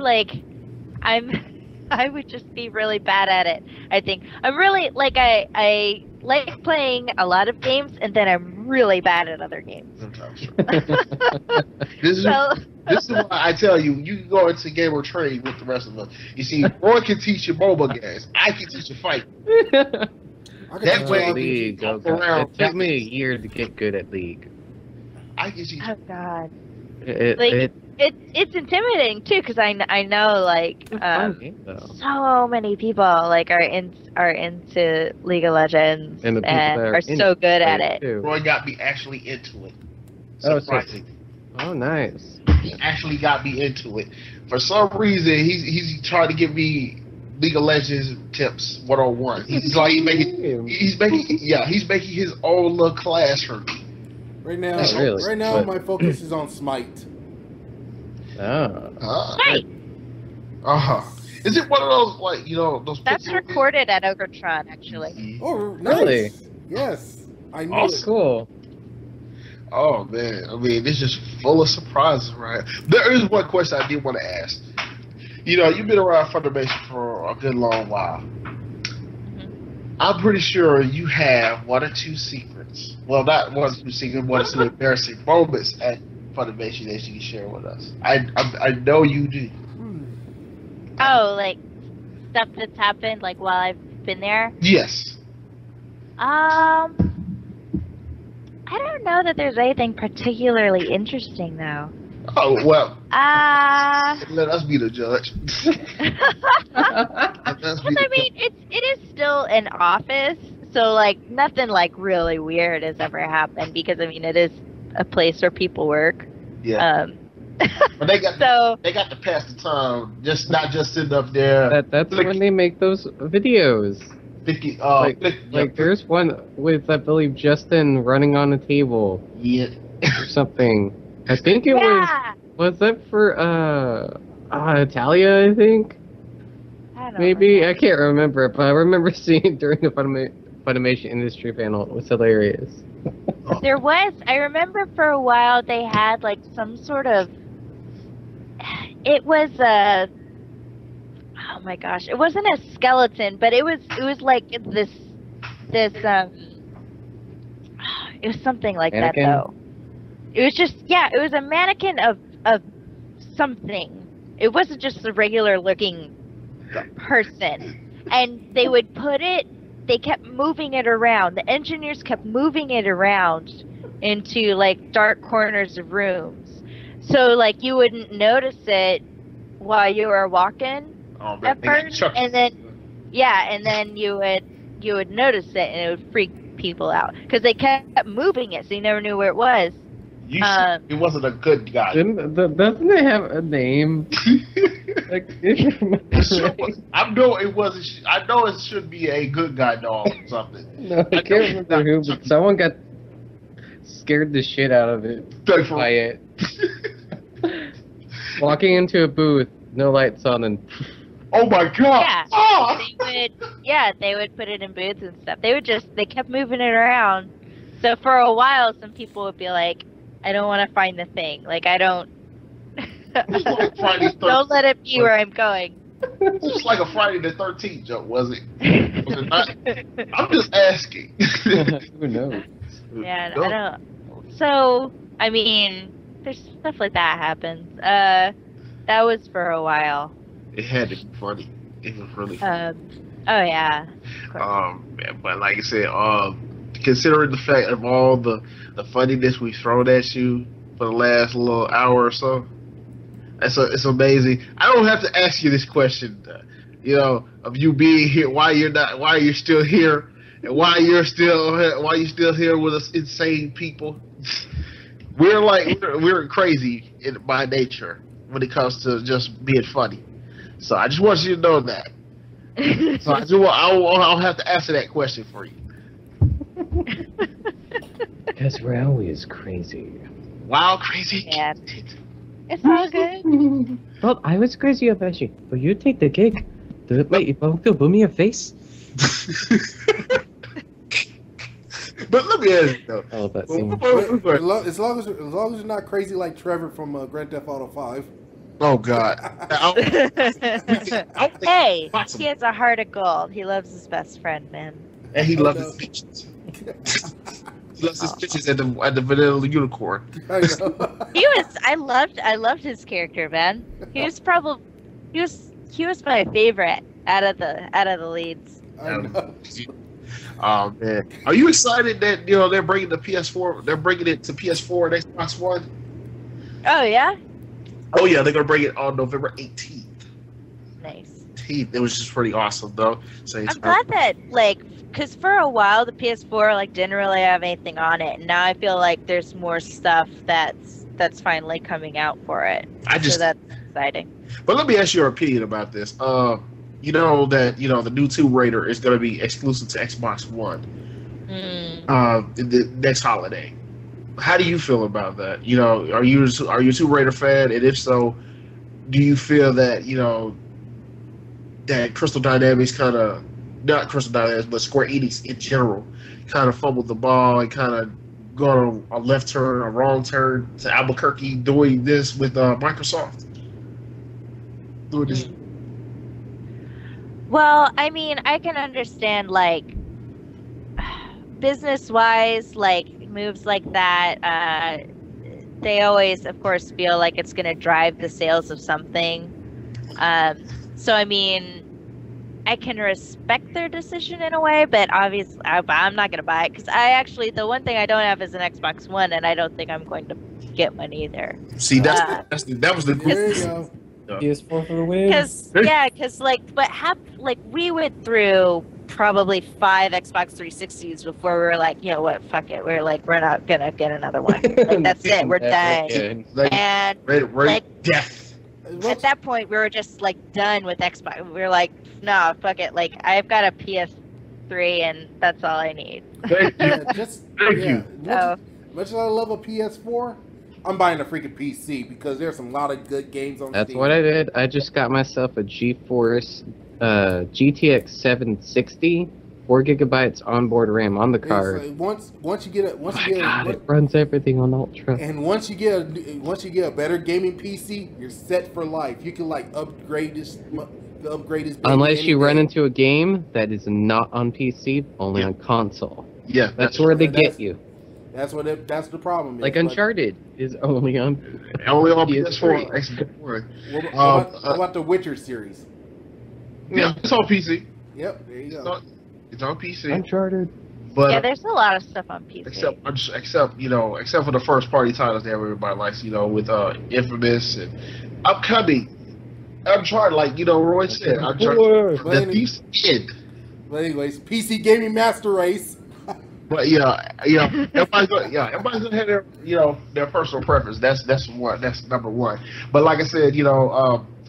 I would just be really bad at it. I think I'm really I like playing a lot of games, and then I'm really bad at other games. This is why I tell you, you can go into gamer trade with the rest of us. You see, Roy can teach you mobile games. I can teach you fight. That way, League. It took me a year to get good at League. I can teach you. Oh God. It's intimidating too, because I know so many people are into League of Legends and are so good at it. Too. Roy got me actually into it. Surprising. Oh, nice. He actually got me into it. For some reason, he's trying to give me League of Legends tips 101. He's making his own little class for me. Right now, my focus is on Smite. Smite. Is it one of those those? That's recorded at Ogretron, actually. Oh, nice. Really? Yes, I knew Awesome. it. Cool. Oh man, I mean, it's just full of surprises, right? There is one question I did want to ask. You've been around Funimation for a good long while. Mm-hmm. I'm pretty sure you have one or two secrets. Well, not one or two secrets, one or two embarrassing moments at Funimation that you can share with us. I know you do. Oh, stuff that's happened while I've been there? Yes. I don't know that there's anything particularly interesting though. Oh well. Let us be the judge. It is still an office, so nothing really weird has ever happened because it is a place where people work. Yeah. But they got to pass the time, not just sitting up there. That's when they make those videos. There's one with, I believe, Justin running on a table. Yeah. Or something. I think it was that for Italia, I think? I don't Maybe, know. I can't remember, but I remember seeing it during the Funimation industry panel. It was hilarious. There was, I remember for a while they had some sort of, it was a, oh my gosh, it wasn't a skeleton, but it was this, it was something like mannequin? that though. It was just, it was a mannequin of something. It wasn't just a regular looking person. And they would they kept moving it around. The engineers kept moving it around into dark corners of rooms. So you wouldn't notice it while you were walking at first, and then you would notice it, and it would freak people out because they kept moving it, so you never knew where it was. It wasn't a good guy. Doesn't it have a name? I know it wasn't. I know it should be a good guy dog or something. No, I can't remember who, but someone got scared the shit out of it by it. Walking into a booth, no lights on, and oh my god! They would put it in booths and stuff. They kept moving it around. So for a while, some people would be like, I don't want to find the thing. I don't. Don't let it be where I'm going. It's just like a Friday the 13th joke, was it? Was it not? I'm just asking. Who knows? Yeah, I don't. So I mean, there's stuff like that happens. That was for a while. It had to be funny. It was really funny. Oh yeah. But like I said, considering the fact of all the funniness we've thrown at you for the last little hour or so, it's amazing. I don't have to ask you this question, of you being here, why you're still here, and why you're still here with us insane people. We're crazy by nature when it comes to just being funny. So I just want you to know that. So I'll have to answer that question for you. Because we're always crazy. Wild, crazy. Yeah. It's all good. Well, I was crazy about you, but you take the cake. Wait, you won't boom your face? But let me ask you though. Oh, that As long as you're not crazy like Trevor from Grand Theft Auto 5. Oh God. Hey, he has a heart of gold. He loves his best friend, man. And he loves his bitches. He loves his bitches at the vanilla unicorn. I know. I loved his character, man. He was my favorite out of the leads. I know. Oh man, are you excited that they're bringing the PS4? They're bringing it to PS4 and Xbox One. Oh yeah. Oh yeah, they're gonna bring it on November 18th. Nice. It was just pretty awesome though. I'm glad that because for a while the PS4 didn't really have anything on it, and now I feel like there's more stuff that's finally coming out for it. So that's exciting. But let me ask your opinion about this. You know that the new Tomb Raider is going to be exclusive to Xbox One in the next holiday. How do you feel about that? Are you a Tomb Raider fan? And if so, do you feel that that Crystal Dynamics not Crystal Dynamics, but Square Enix in general kind of fumbled the ball and kind of gone a left turn, a wrong turn to Albuquerque doing this with Microsoft? Doing this. Well, I mean, I can understand business-wise, moves like that. They always, of course, feel like it's going to drive the sales of something. So, I mean, I can respect their decision in a way, but obviously, I'm not going to buy it because the one thing I don't have is an Xbox One, and I don't think I'm going to get one either. See, that was the There you go. PS4 for the win. We went through probably 5 Xbox 360s before we were like, you know what, fuck it. We're not gonna get another one. That's it. We're done. And death. At that point, we were just done with Xbox. We were like, no, fuck it. I've got a PS3, and that's all I need. Thank you. Much as I love a PS4, I'm buying a freaking PC because there's a lot of good games on That's Steam. what I did. I just got myself a GeForce GTX 760, 4 gigabytes onboard RAM on the card. Once you get It runs everything on Ultra. And once you get a better gaming PC, you're set for life. You can upgrade this. Unless you run into a game that is not on PC, only on console. Yeah, that's where they get you. That's the problem. Uncharted is only on PS4. What about the Witcher series? Yeah, it's on PC. Yep, there you go. It's on PC. Uncharted. But yeah, there's a lot of stuff on PC. Except for the first party titles that everybody likes, with Infamous and upcoming. Uncharted, Roy said, Uncharted. The Thief's End. But anyways, PC gaming master race. But everybody's gonna have their personal preference. That's number one. But like I said,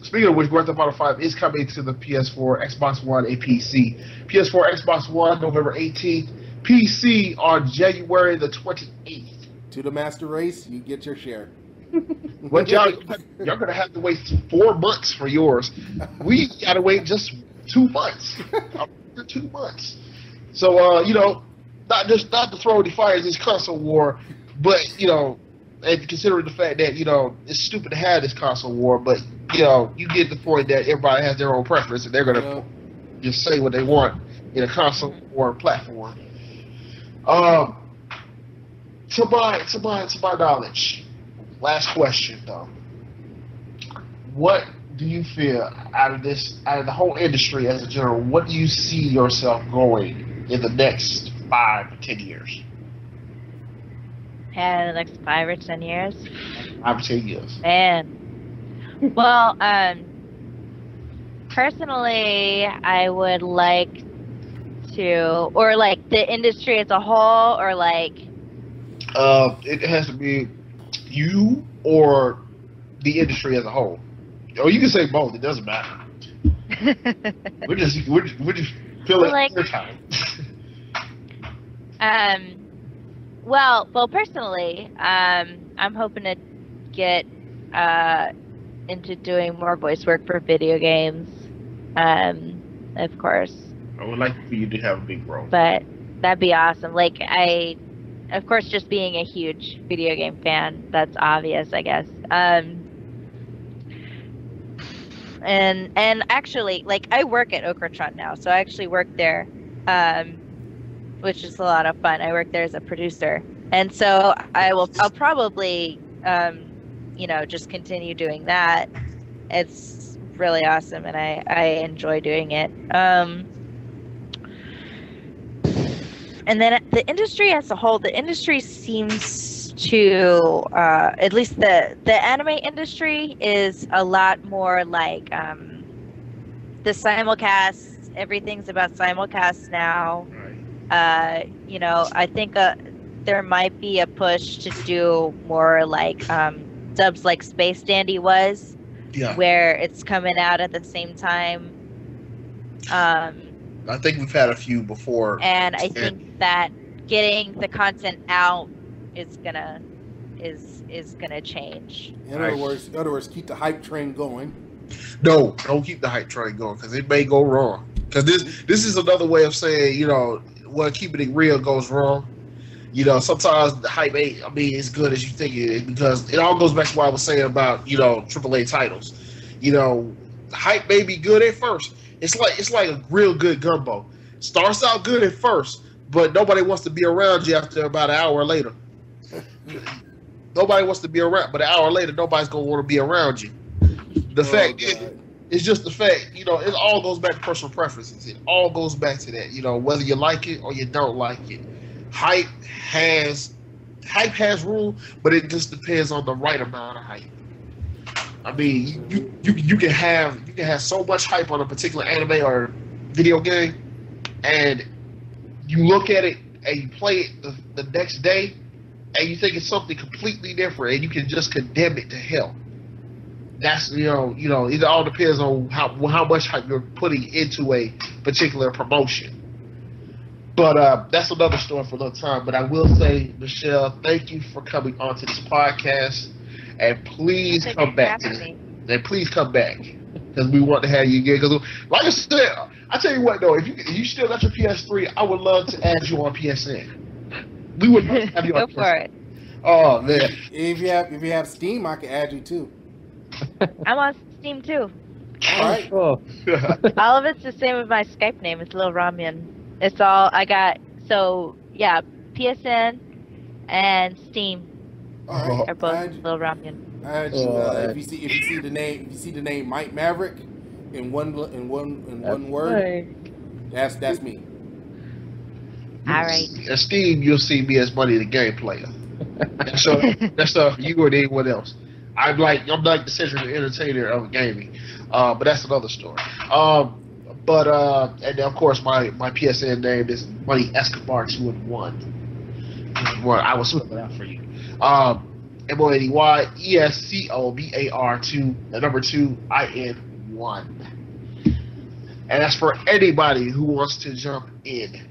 speaking of which, Grand Theft Auto 5 is coming to the PS4, Xbox One, and PC. PS4, Xbox One, November 18th. PC on January the 28th. To the master race, you get your share. But y'all gonna have to wait 4 months for yours. We gotta wait just 2 months. 2 months. So not to throw any fires in this console war, but and considering the fact that it's stupid to have this console war, but you get the point that everybody has their own preference and they're gonna just say what they want in a console war platform. to my knowledge, last question though. What do you feel out of the whole industry as a general? What do you see yourself going in the next 5 to 10 years? And the next 5 or 10 years. 5 or 10 years. Man. Well, personally, I would like to, or like the industry as a whole, or like. It has to be you or the industry as a whole. Or you can say both. It doesn't matter. we're just feeling like, your time. Well, personally, I'm hoping to get into doing more voice work for video games. Of course. I would like for you to have a big role. But that'd be awesome. Like of course, just being a huge video game fan, that's obvious, I guess. And actually, like, I work at Okratron now, so I actually work there, which is a lot of fun. I work there as a producer, and so I'll probably, just continue doing that. It's really awesome, and I enjoy doing it. And then the industry as a whole, the industry seems to, at least the anime industry is a lot more like the simulcasts. Everything's about simulcasts now. I think there might be a push to do more like dubs like Space Dandy was, where it's coming out at the same time. I think we've had a few before, and I think that getting the content out is gonna change. In other words, keep the hype train going. No, don't keep the hype train going, because it may go wrong. Because this is another way of saying, keeping it real goes wrong. Sometimes the hype ain't as good as you think it is, because it all goes back to what I was saying about AAA titles. The hype may be good at first. It's like a real good gumbo. Starts out good at first, but nobody wants to be around you after about an hour later. Nobody wants to be around, but an hour later, nobody's gonna want to be around you. It's just the fact. It all goes back to personal preferences. It all goes back to that. Whether you like it or you don't like it. Hype has room, but it just depends on the right amount of hype. You can have so much hype on a particular anime or video game, and you look at it and you play it the next day, and you think it's something completely different, and you can just condemn it to hell. That's it all depends on how much hype you're putting into a particular promotion. But that's another story for another time. But I will say, Michelle, thank you for coming onto this podcast. And please come back to this. And please come back, because we want to have you again. Because, like I said, I tell you what though, if you still got your PS3, I would love to add you on PSN. We would love to have you on PSN. Go for it. Oh man! If you have Steam, I can add you too. I'm on Steam too. All right. Cool. All of it's the same with my Skype name. It's Lil Ramyun. It's all I got. So yeah, PSN and Steam. All right. Are both Lil Ramyun. If you see the name Mike Maverick in one word, that's me. All right. At Steam, you'll see me as Money the Game Player. So that's for you or anyone else. I'm like the central entertainer of gaming, but that's another story. And of course my PSN name is Money Escobar 2-in-1. I will spell it out for you. MONEYESCOBAR 2 and that's for anybody who wants to jump in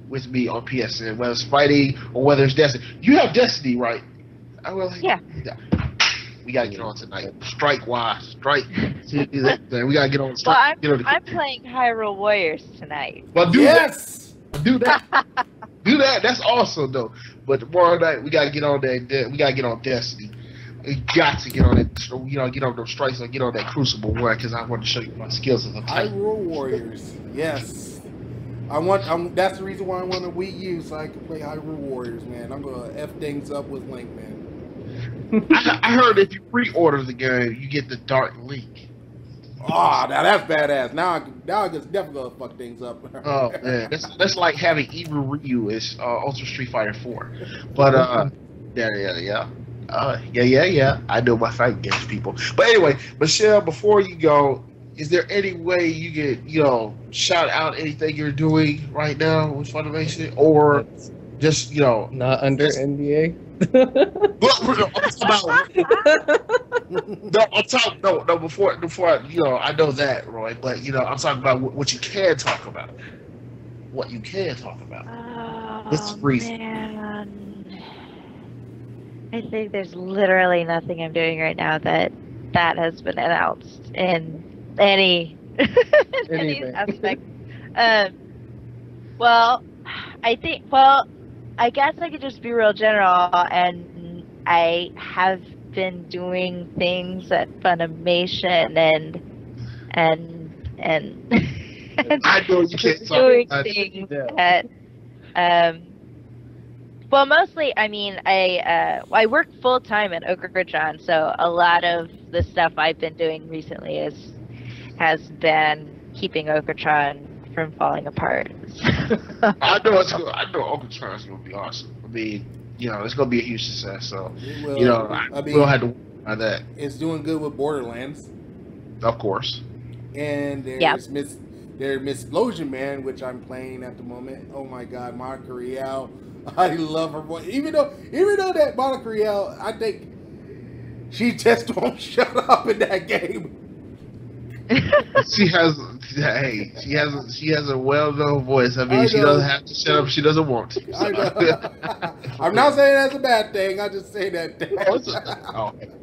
with me on PSN, whether it's fighting or whether it's Destiny. You have Destiny, right? Yeah. We gotta get on tonight. Strike. We gotta get on. Well, I'm playing Hyrule Warriors tonight. Well, do that. Do that. That's awesome though. But tomorrow night we gotta get on that. We gotta get on Destiny. We got to get on it. Get on those strikes and get on that Crucible one, because I want to show you my skills as a type. Hyrule Warriors. Yes. That's the reason why I want a Wii U, so I can play Hyrule Warriors, man. I'm gonna F things up with Link, man. I heard if you pre-order the game, you get the Dark Link. Oh, now that's badass. Now I just definitely gonna fuck things up. Oh man, that's like having Evil Ryu is Ultra Street Fighter 4. But yeah. I know my fighting games, people. But anyway, Michelle, before you go, is there any way you can, shout out anything you're doing right now with Funimation, or just, Not under NDA. Before I know that, Roy, but I'm talking about what you can talk about. What you can talk about. Oh, man. I think there's literally nothing I'm doing right now that has been announced in any aspect. I guess I could just be real general, and I have been doing things at Funimation and I know you can't talk doing about things it. at well, mostly, I mean, I work full time at Okra-chan, so a lot of the stuff I've been doing recently has been keeping Okra-chan from falling apart. I know Okra-chan is gonna be awesome. I mean, it's gonna be a huge success. So, we'll have to work on that. It's doing good with Borderlands, of course. And there's Miss Explosion Man, which I'm playing at the moment. Oh my God, Monica Rial. I love her voice. Even though that Monica Rial, I think she just won't shut up in that game. She has a well-known voice. I mean, she doesn't have to shut up. She doesn't want to. So. I know. I'm not saying that's a bad thing. I just say that.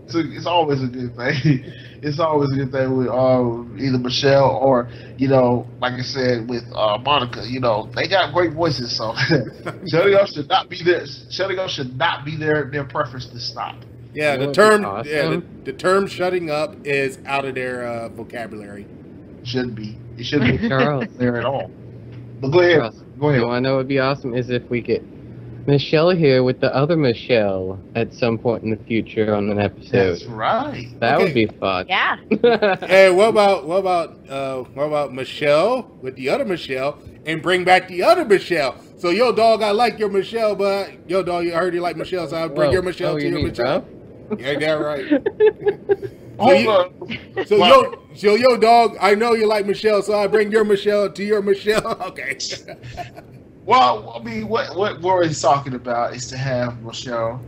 So it's always a good thing. It's always a good thing with either Michelle or like I said with Monica. They got great voices. So shutting up should not be there. Shutting up should not be their preference to stop. Yeah, the term term shutting up is out of their vocabulary. Shouldn't be. It shouldn't be Charles, there at all. But go ahead. Charles, you want to know what would be awesome is if we get Michelle here with the other Michelle at some point in the future on an episode. That's right. That would be fun. Yeah. Hey, what about Michelle with the other Michelle and bring back the other Michelle? So, yo, dog, I like your Michelle, but yo, dog, I heard you like Michelle, so I'll bring your Michelle to your Michelle. Bro? Yeah, that right. So yo, dog, I know you like Michelle, so I bring your Michelle to your Michelle. Okay. Well, I mean, what Rory's talking about is to have Michelle.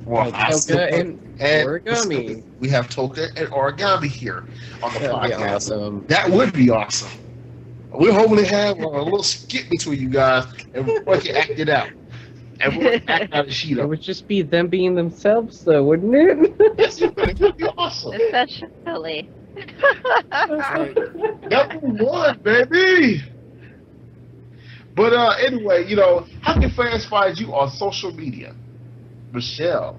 Well, Tohka and Origami. We have Tohka and Origami here on the podcast. That'd be awesome. That would be awesome. We'll hopefully have a little skit between you guys, and we can act it out. And we'll act out a sheet It up. would just be them being themselves, though, wouldn't it? Yes, it would be awesome. Essentially. Number one, baby. But anyway, how can fans find you on social media, Michelle?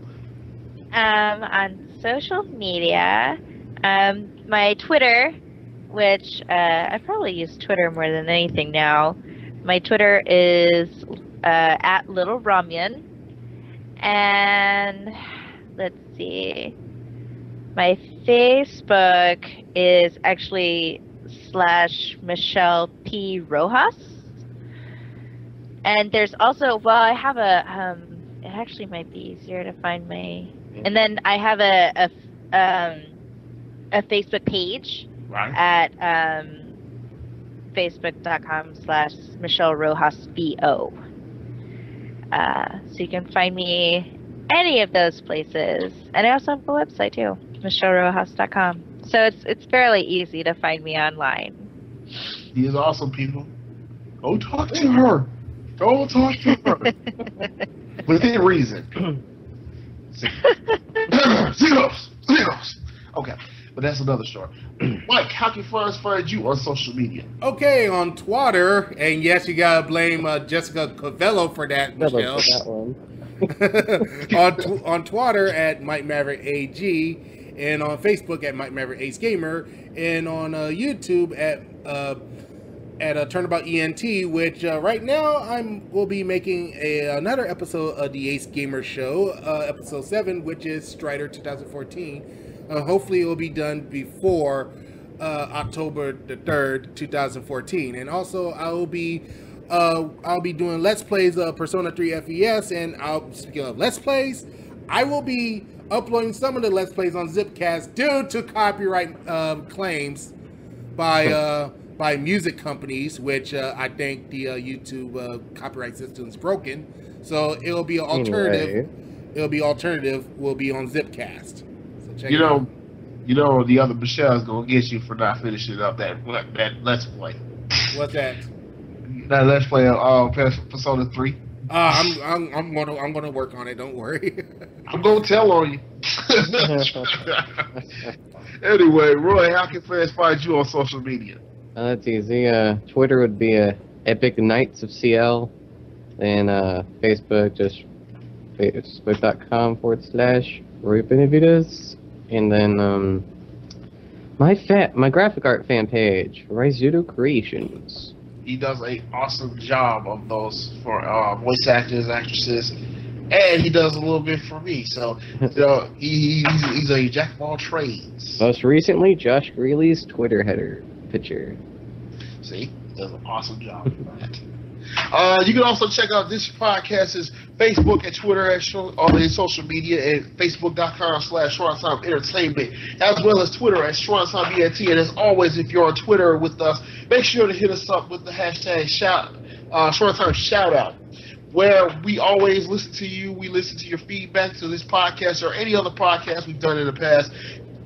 On social media, my Twitter, which I probably use Twitter more than anything now. My Twitter is at Little Ramyun, and let's see, my Facebook is actually /Michelle P. Rojas. And there's also, I have a, it actually might be easier to find my, and then I have a Facebook page at facebook.com/Michelle Rojas BO. So you can find me any of those places. And I also have a website too, michellerojas.com. So it's fairly easy to find me online. She is awesome, people. Go talk to her. Go talk to her. Within reason. Zeros. Okay, but that's another story. Mike, how can fans find you on social media? Okay, on Twitter, and yes, you gotta blame Jessica Covello for that, Michelle. on Twitter at Mike Maverick AG, and on Facebook at Mike Maverick Ace Gamer, and on YouTube at at Turnabout ENT, which right now will be making another episode of the Ace Gamer Show, episode 7, which is Strider 2014. Hopefully, it will be done before October the 3rd, 2014. And also, I'll be doing Let's Plays of Persona 3 FES, and speaking of Let's Plays, I will be uploading some of the Let's Plays on Zipcast due to copyright claims by music companies, which I think the YouTube copyright system is broken. So it'll be an alternative. Anyway. Will be on Zipcast. So check it out. You know, the other Michelle's gonna get you for not finishing up that Let's Play. What's that? That Let's Play of Persona 3. I'm gonna work on it. Don't worry. I'm gonna tell on you. Anyway, Roy, how can fans find you on social media? That's easy. Twitter would be Epic Knights of CL, and Facebook just facebook.com/Roy Benavides, and then my graphic art fan page, Raizudo Creations. He does an awesome job of those for voice actors, actresses, and he does a little bit for me. So, he's a jack of all trades. Most recently, Josh Greeley's Twitter header picture. See, he does an awesome job of that. You can also check out this podcast's Facebook and Twitter on his social media at facebook.com/Shrinetime Entertainment, as well as Twitter at Shrinetime ENT. And as always, if you're on Twitter with us, make sure to hit us up with the hashtag Shrinetime Shoutout, where we always listen to you. We listen to your feedback to this podcast or any other podcast we've done in the past.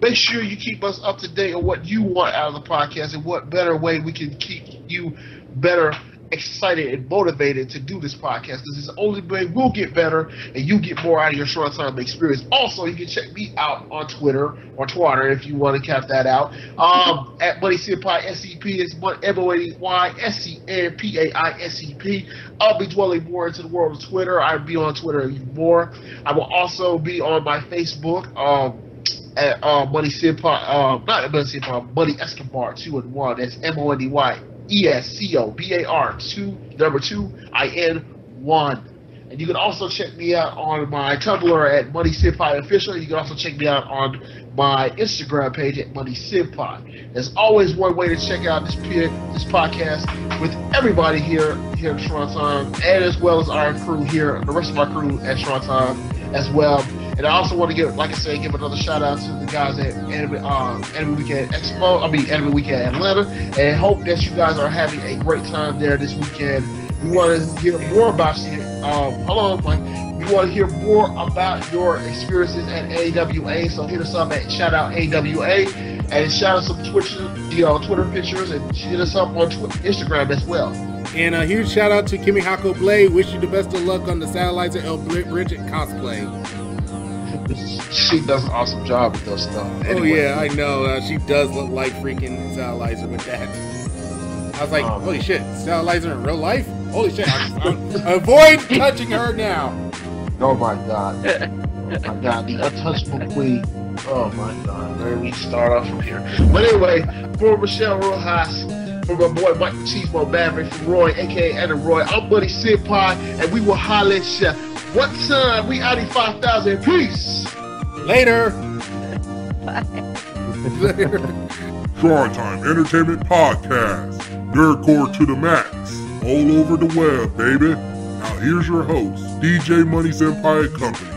Make sure you keep us up to date on what you want out of the podcast and what better way we can keep you better excited and motivated to do this podcast, because it's the only way we'll get better and you get more out of your short time experience. Also, you can check me out on Twitter or Twitter if you want to cap that out. At Money Senpai SCP is MoneySenpaisCP. I'll be dwelling more into the world of Twitter. I'll be on Twitter even more. I will also be on my Facebook at Money Senpai, not Money Senpai, Money Escobar 2 and 1. That's MoneyEscobar 2IN1. And you can also check me out on my Tumblr at Money Senpai Official. You can also check me out on my Instagram page at Money Senpai. There's always one way to check out this podcast with everybody here at Shrinetime, and as well as our crew here, the rest of our crew at Shrinetime as well. And I also want to give another shout out to the guys at Anime Weekend Anime Weekend Atlanta, and hope that you guys are having a great time there this weekend. We want to hear more about you. We want to hear more about your experiences at AWA. So hit us up at shout out AWA, and shout out some Twitter pictures, and hit us up on Instagram as well. And a huge shout out to Kimihako Blade. Wish you the best of luck on the Satellizer El Bridget cosplay. She does an awesome job with those stuff. Anyway. Oh yeah, I know. She does look like freaking Satellizer with that. I was like, holy shit, Satellizer in real life? Holy shit, avoid touching her now. Oh my god. Oh my god, the untouchable queen. Oh my god, where do we start off from here? But anyway, for Michelle Rojas, for my boy Mike Cheesemo Maverick, for Roy, aka Adam Roy, I'm Money Senpai, and we will holler at you. One time, we out 5,000. Peace. Later. Bye. Later. Shrinetime Entertainment Podcast. Nerdcore to the max. All over the web, baby. Now here's your host, DJ Money Senpai Company.